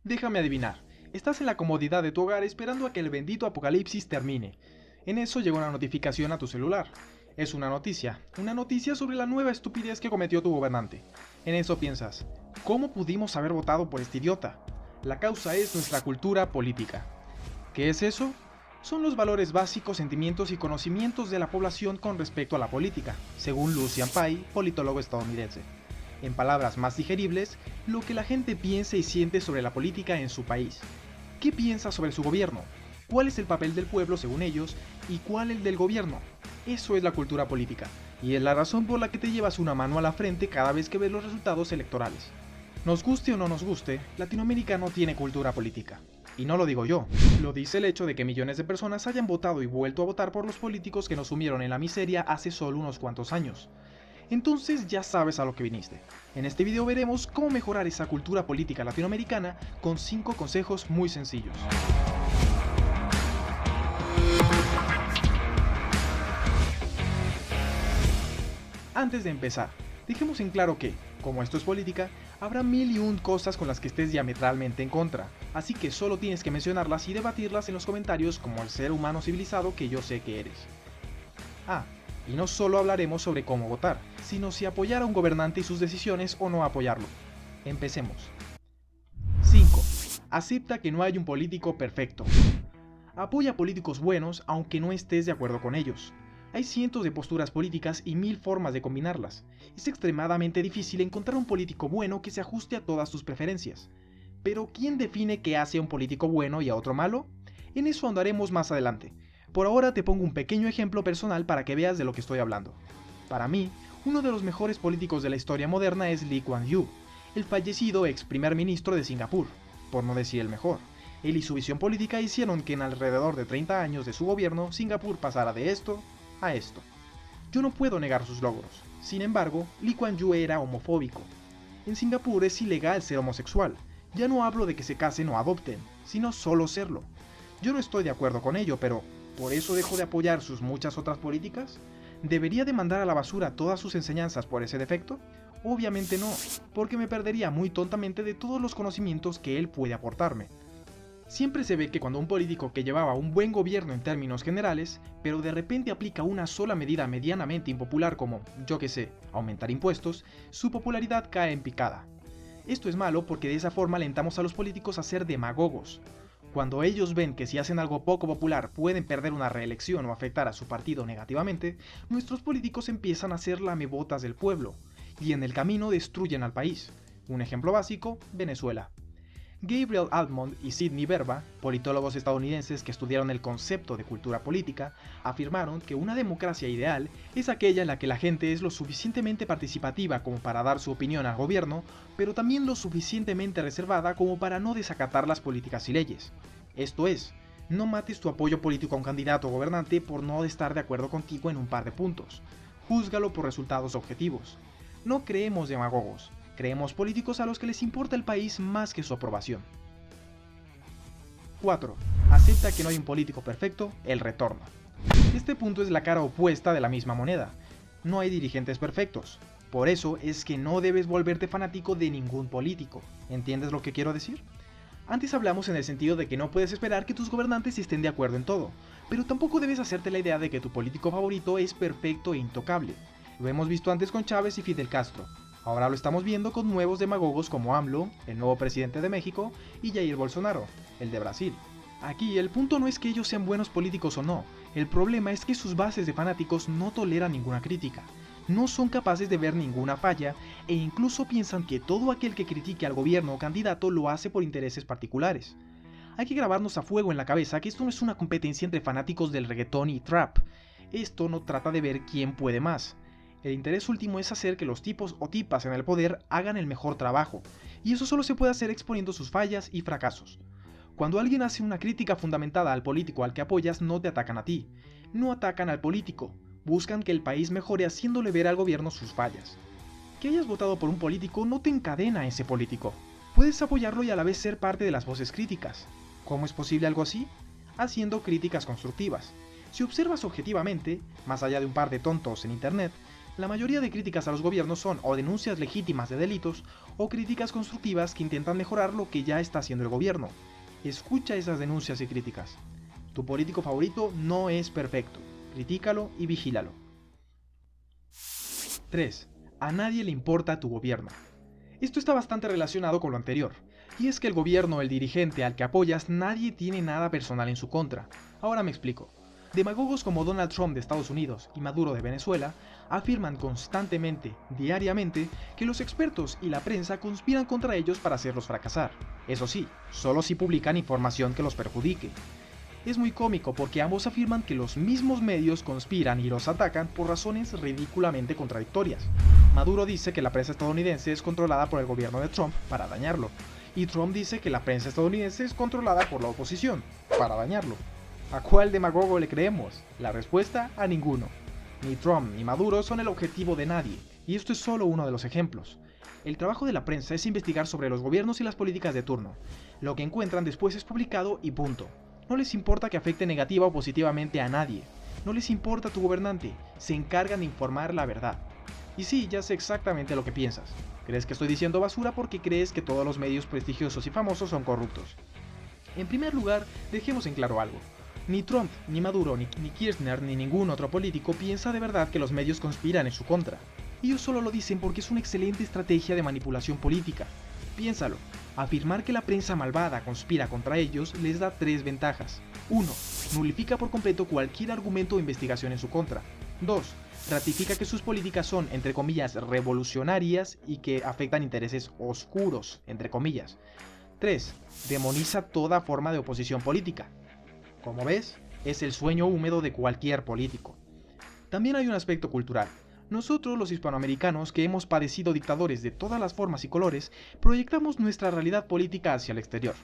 Déjame adivinar, estás en la comodidad de tu hogar esperando a que el bendito apocalipsis termine. En eso llegó una notificación a tu celular. Es una noticia sobre la nueva estupidez que cometió tu gobernante. En eso piensas, ¿cómo pudimos haber votado por este idiota? La causa es nuestra cultura política. ¿Qué es eso? Son los valores básicos, sentimientos y conocimientos de la población con respecto a la política, según Lucian Pye, politólogo estadounidense. En palabras más digeribles, lo que la gente piensa y siente sobre la política en su país. ¿Qué piensa sobre su gobierno? ¿Cuál es el papel del pueblo según ellos? ¿Y cuál el del gobierno? Eso es la cultura política, y es la razón por la que te llevas una mano a la frente cada vez que ves los resultados electorales. Nos guste o no nos guste, Latinoamérica no tiene cultura política. Y no lo digo yo, lo dice el hecho de que millones de personas hayan votado y vuelto a votar por los políticos que nos sumieron en la miseria hace solo unos cuantos años. Entonces ya sabes a lo que viniste. En este video veremos cómo mejorar esa cultura política latinoamericana con 5 consejos muy sencillos. Antes de empezar, dejemos en claro que, como esto es política, habrá mil y un cosas con las que estés diametralmente en contra, así que solo tienes que mencionarlas y debatirlas en los comentarios como el ser humano civilizado que yo sé que eres. Y no solo hablaremos sobre cómo votar, sino si apoyar a un gobernante y sus decisiones o no apoyarlo. Empecemos. 5. Acepta que no hay un político perfecto. Apoya a políticos buenos aunque no estés de acuerdo con ellos. Hay cientos de posturas políticas y mil formas de combinarlas. Es extremadamente difícil encontrar un político bueno que se ajuste a todas tus preferencias. Pero ¿quién define qué hace a un político bueno y a otro malo? En eso andaremos más adelante. Por ahora te pongo un pequeño ejemplo personal para que veas de lo que estoy hablando. Para mí, uno de los mejores políticos de la historia moderna es Lee Kuan Yew, el fallecido ex primer ministro de Singapur, por no decir el mejor. Él y su visión política hicieron que en alrededor de 30 años de su gobierno, Singapur pasara de esto a esto. Yo no puedo negar sus logros. Sin embargo, Lee Kuan Yew era homofóbico. En Singapur es ilegal ser homosexual. Ya no hablo de que se casen o adopten, sino solo serlo. Yo no estoy de acuerdo con ello, pero ¿por eso dejo de apoyar sus muchas otras políticas? ¿Debería de mandar a la basura todas sus enseñanzas por ese defecto? Obviamente no, porque me perdería muy tontamente de todos los conocimientos que él puede aportarme. Siempre se ve que cuando un político que llevaba un buen gobierno en términos generales, pero de repente aplica una sola medida medianamente impopular como, yo que sé, aumentar impuestos, su popularidad cae en picada. Esto es malo porque de esa forma alentamos a los políticos a ser demagogos. Cuando ellos ven que si hacen algo poco popular pueden perder una reelección o afectar a su partido negativamente, nuestros políticos empiezan a ser lamebotas del pueblo, y en el camino destruyen al país. Un ejemplo básico, Venezuela. Gabriel Altman y Sidney Verba, politólogos estadounidenses que estudiaron el concepto de cultura política, afirmaron que una democracia ideal es aquella en la que la gente es lo suficientemente participativa como para dar su opinión al gobierno, pero también lo suficientemente reservada como para no desacatar las políticas y leyes. Esto es, no mates tu apoyo político a un candidato o gobernante por no estar de acuerdo contigo en un par de puntos. Júzgalo por resultados objetivos. No creemos demagogos. Creemos políticos a los que les importa el país más que su aprobación. 4. Acepta que no hay un político perfecto, el retorno. Este punto es la cara opuesta de la misma moneda. No hay dirigentes perfectos. Por eso es que no debes volverte fanático de ningún político. ¿Entiendes lo que quiero decir? Antes hablamos en el sentido de que no puedes esperar que tus gobernantes estén de acuerdo en todo, pero tampoco debes hacerte la idea de que tu político favorito es perfecto e intocable. Lo hemos visto antes con Chávez y Fidel Castro. Ahora lo estamos viendo con nuevos demagogos como AMLO, el nuevo presidente de México, y Jair Bolsonaro, el de Brasil. Aquí el punto no es que ellos sean buenos políticos o no, el problema es que sus bases de fanáticos no toleran ninguna crítica, no son capaces de ver ninguna falla e incluso piensan que todo aquel que critique al gobierno o candidato lo hace por intereses particulares. Hay que grabarnos a fuego en la cabeza que esto no es una competencia entre fanáticos del reggaetón y trap, esto no trata de ver quién puede más. El interés último es hacer que los tipos o tipas en el poder hagan el mejor trabajo, y eso solo se puede hacer exponiendo sus fallas y fracasos. Cuando alguien hace una crítica fundamentada al político al que apoyas, no te atacan a ti, no atacan al político, buscan que el país mejore haciéndole ver al gobierno sus fallas. Que hayas votado por un político no te encadena a ese político, puedes apoyarlo y a la vez ser parte de las voces críticas. ¿Cómo es posible algo así? Haciendo críticas constructivas. Si observas objetivamente, más allá de un par de tontos en internet, La mayoría de críticas a los gobiernos son o denuncias legítimas de delitos o críticas constructivas que intentan mejorar lo que ya está haciendo el gobierno. Escucha esas denuncias y críticas. Tu político favorito no es perfecto. Critícalo y vigílalo. 3. A nadie le importa tu gobierno. Esto está bastante relacionado con lo anterior, y es que el gobierno o el dirigente al que apoyas nadie tiene nada personal en su contra. Ahora me explico. Demagogos como Donald Trump de Estados Unidos y Maduro de Venezuela afirman constantemente, diariamente, que los expertos y la prensa conspiran contra ellos para hacerlos fracasar. Eso sí, solo si publican información que los perjudique. Es muy cómico porque ambos afirman que los mismos medios conspiran y los atacan por razones ridículamente contradictorias. Maduro dice que la prensa estadounidense es controlada por el gobierno de Trump para dañarlo, y Trump dice que la prensa estadounidense es controlada por la oposición para dañarlo. ¿A cuál demagogo le creemos? La respuesta: a ninguno. Ni Trump ni Maduro son el objetivo de nadie, y esto es solo uno de los ejemplos. El trabajo de la prensa es investigar sobre los gobiernos y las políticas de turno. Lo que encuentran después es publicado y punto. No les importa que afecte negativa o positivamente a nadie. No les importa tu gobernante, se encargan de informar la verdad. Y sí, ya sé exactamente lo que piensas. ¿Crees que estoy diciendo basura porque crees que todos los medios prestigiosos y famosos son corruptos? En primer lugar, dejemos en claro algo. Ni Trump, ni Maduro, ni Kirchner, ni ningún otro político piensa de verdad que los medios conspiran en su contra. Ellos solo lo dicen porque es una excelente estrategia de manipulación política. Piénsalo. Afirmar que la prensa malvada conspira contra ellos les da 3 ventajas. 1. Nulifica por completo cualquier argumento o investigación en su contra. 2. Ratifica que sus políticas son, entre comillas, revolucionarias y que afectan intereses oscuros, entre comillas. 3. Demoniza toda forma de oposición política. Como ves, es el sueño húmedo de cualquier político. También hay un aspecto cultural. Nosotros, los hispanoamericanos, que hemos padecido dictadores de todas las formas y colores, proyectamos nuestra realidad política hacia el exterior.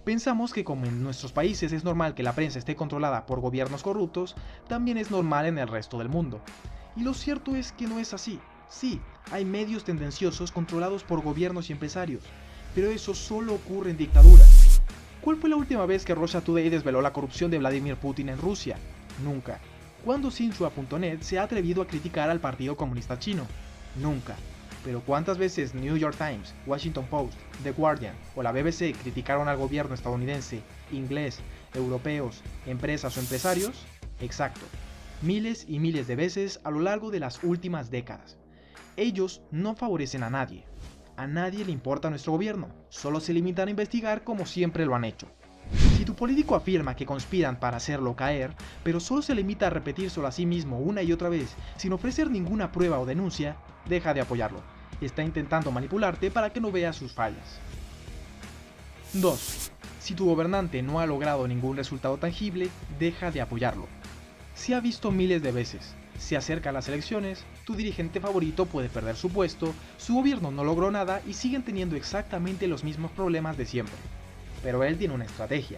Pensamos que como en nuestros países es normal que la prensa esté controlada por gobiernos corruptos, también es normal en el resto del mundo. Y lo cierto es que no es así. Sí, hay medios tendenciosos controlados por gobiernos y empresarios, pero eso solo ocurre en dictaduras. ¿Cuál fue la última vez que Russia Today desveló la corrupción de Vladimir Putin en Rusia? Nunca. ¿Cuándo Xinhua.net se ha atrevido a criticar al Partido Comunista Chino? Nunca. Pero ¿cuántas veces New York Times, Washington Post, The Guardian o la BBC criticaron al gobierno estadounidense, inglés, europeos, empresas o empresarios? Exacto. Miles y miles de veces a lo largo de las últimas décadas. Ellos no favorecen a nadie. A nadie le importa nuestro gobierno, solo se limitan a investigar como siempre lo han hecho. Si tu político afirma que conspiran para hacerlo caer, pero solo se limita a repetírselo a sí mismo una y otra vez, sin ofrecer ninguna prueba o denuncia, deja de apoyarlo. Está intentando manipularte para que no veas sus fallas. 2. Si tu gobernante no ha logrado ningún resultado tangible, deja de apoyarlo. Se ha visto miles de veces. Se acercan las elecciones, tu dirigente favorito puede perder su puesto, su gobierno no logró nada y siguen teniendo exactamente los mismos problemas de siempre. Pero él tiene una estrategia.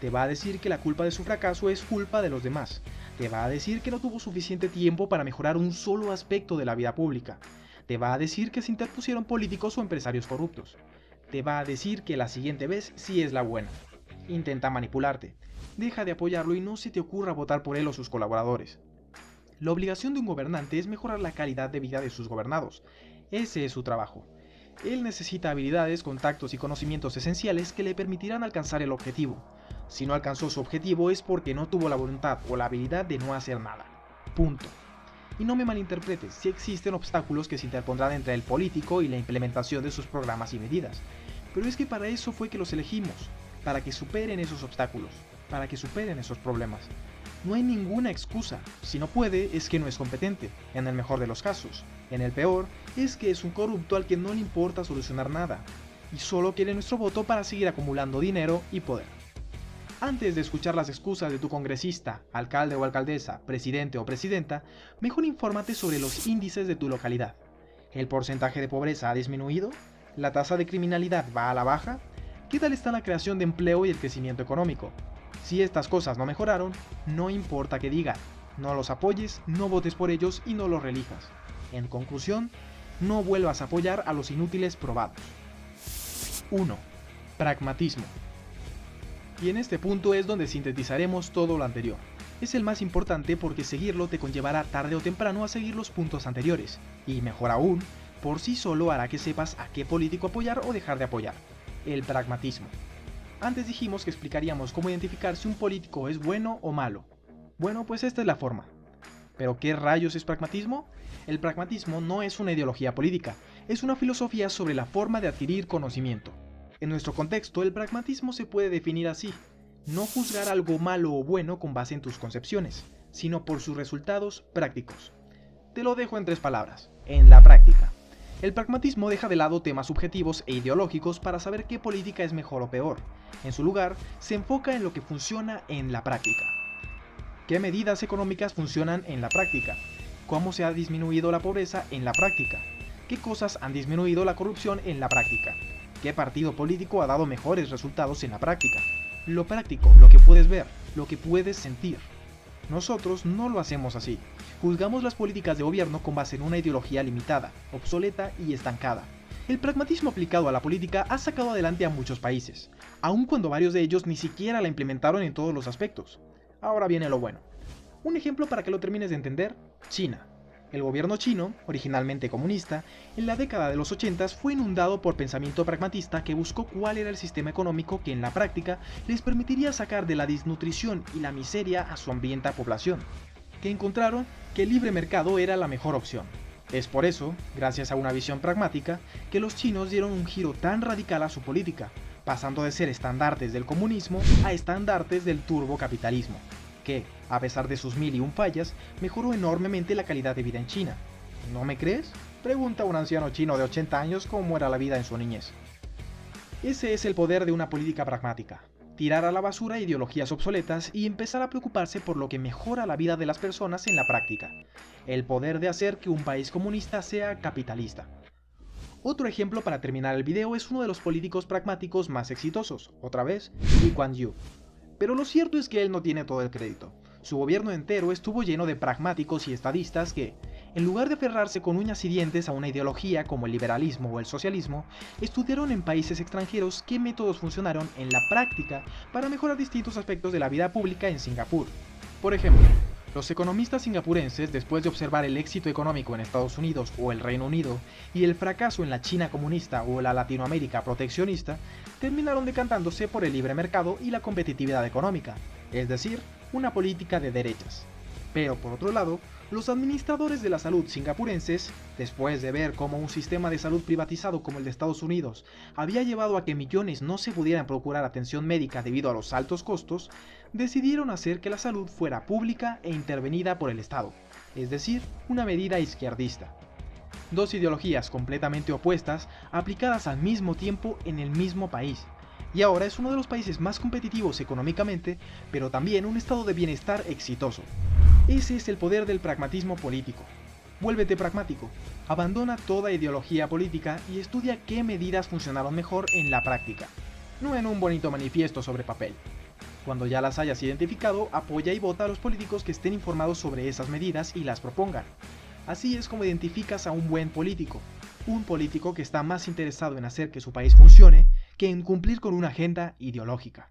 Te va a decir que la culpa de su fracaso es culpa de los demás. Te va a decir que no tuvo suficiente tiempo para mejorar un solo aspecto de la vida pública. Te va a decir que se interpusieron políticos o empresarios corruptos. Te va a decir que la siguiente vez sí es la buena. Intenta manipularte. Deja de apoyarlo y no se te ocurra votar por él o sus colaboradores. La obligación de un gobernante es mejorar la calidad de vida de sus gobernados. Ese es su trabajo. Él necesita habilidades, contactos y conocimientos esenciales que le permitirán alcanzar el objetivo. Si no alcanzó su objetivo es porque no tuvo la voluntad o la habilidad de no hacer nada. Punto. Y no me malinterpretes, si existen obstáculos que se interpondrán entre el político y la implementación de sus programas y medidas. Pero es que para eso fue que los elegimos, para que superen esos obstáculos, para que superen esos problemas. No hay ninguna excusa. Si no puede, es que no es competente, en el mejor de los casos. En el peor, es que es un corrupto al que no le importa solucionar nada, y solo quiere nuestro voto para seguir acumulando dinero y poder. Antes de escuchar las excusas de tu congresista, alcalde o alcaldesa, presidente o presidenta, mejor infórmate sobre los índices de tu localidad. ¿El porcentaje de pobreza ha disminuido? ¿La tasa de criminalidad va a la baja? ¿Qué tal está la creación de empleo y el crecimiento económico? Si estas cosas no mejoraron, no importa que digan, no los apoyes, no votes por ellos y no los reelijas. En conclusión, no vuelvas a apoyar a los inútiles probados. 1. Pragmatismo. Y en este punto es donde sintetizaremos todo lo anterior. Es el más importante porque seguirlo te conllevará tarde o temprano a seguir los puntos anteriores, y mejor aún, por sí solo hará que sepas a qué político apoyar o dejar de apoyar. El pragmatismo. Antes dijimos que explicaríamos cómo identificar si un político es bueno o malo. Bueno, pues esta es la forma. ¿Pero qué rayos es pragmatismo? El pragmatismo no es una ideología política, es una filosofía sobre la forma de adquirir conocimiento. En nuestro contexto, el pragmatismo se puede definir así: no juzgar algo malo o bueno con base en tus concepciones, sino por sus resultados prácticos. Te lo dejo en 3 palabras: en la práctica. El pragmatismo deja de lado temas subjetivos e ideológicos para saber qué política es mejor o peor. En su lugar, se enfoca en lo que funciona en la práctica. ¿Qué medidas económicas funcionan en la práctica? ¿Cómo se ha disminuido la pobreza en la práctica? ¿Qué cosas han disminuido la corrupción en la práctica? ¿Qué partido político ha dado mejores resultados en la práctica? Lo práctico, lo que puedes ver, lo que puedes sentir. Nosotros no lo hacemos así. Juzgamos las políticas de gobierno con base en una ideología limitada, obsoleta y estancada. El pragmatismo aplicado a la política ha sacado adelante a muchos países, aun cuando varios de ellos ni siquiera la implementaron en todos los aspectos. Ahora viene lo bueno. Un ejemplo para que lo termines de entender: China. El gobierno chino, originalmente comunista, en la década de los 80 fue inundado por pensamiento pragmatista que buscó cuál era el sistema económico que en la práctica les permitiría sacar de la desnutrición y la miseria a su hambrienta población, que encontraron que el libre mercado era la mejor opción. Es por eso, gracias a una visión pragmática, que los chinos dieron un giro tan radical a su política, pasando de ser estandartes del comunismo a estandartes del turbocapitalismo, que, a pesar de sus 1001 fallas, mejoró enormemente la calidad de vida en China. ¿No me crees? Pregunta a un anciano chino de 80 años cómo era la vida en su niñez. Ese es el poder de una política pragmática: tirar a la basura ideologías obsoletas y empezar a preocuparse por lo que mejora la vida de las personas en la práctica. El poder de hacer que un país comunista sea capitalista. Otro ejemplo para terminar el video es uno de los políticos pragmáticos más exitosos, otra vez, Lee Kuan Yew. Pero lo cierto es que él no tiene todo el crédito. Su gobierno entero estuvo lleno de pragmáticos y estadistas que, en lugar de aferrarse con uñas y dientes a una ideología como el liberalismo o el socialismo, estudiaron en países extranjeros qué métodos funcionaron en la práctica para mejorar distintos aspectos de la vida pública en Singapur. Por ejemplo, los economistas singapurenses, después de observar el éxito económico en Estados Unidos o el Reino Unido y el fracaso en la China comunista o la Latinoamérica proteccionista, terminaron decantándose por el libre mercado y la competitividad económica, es decir, una política de derechas. Pero por otro lado, los administradores de la salud singapurenses, después de ver cómo un sistema de salud privatizado como el de Estados Unidos había llevado a que millones no se pudieran procurar atención médica debido a los altos costos, decidieron hacer que la salud fuera pública e intervenida por el Estado, es decir, una medida izquierdista. Dos ideologías completamente opuestas aplicadas al mismo tiempo en el mismo país. Y ahora es uno de los países más competitivos económicamente, pero también un estado de bienestar exitoso. Ese es el poder del pragmatismo político. Vuélvete pragmático, abandona toda ideología política y estudia qué medidas funcionaron mejor en la práctica, no en un bonito manifiesto sobre papel. Cuando ya las hayas identificado, apoya y vota a los políticos que estén informados sobre esas medidas y las propongan. Así es como identificas a un buen político, un político que está más interesado en hacer que su país funcione que en cumplir con una agenda ideológica.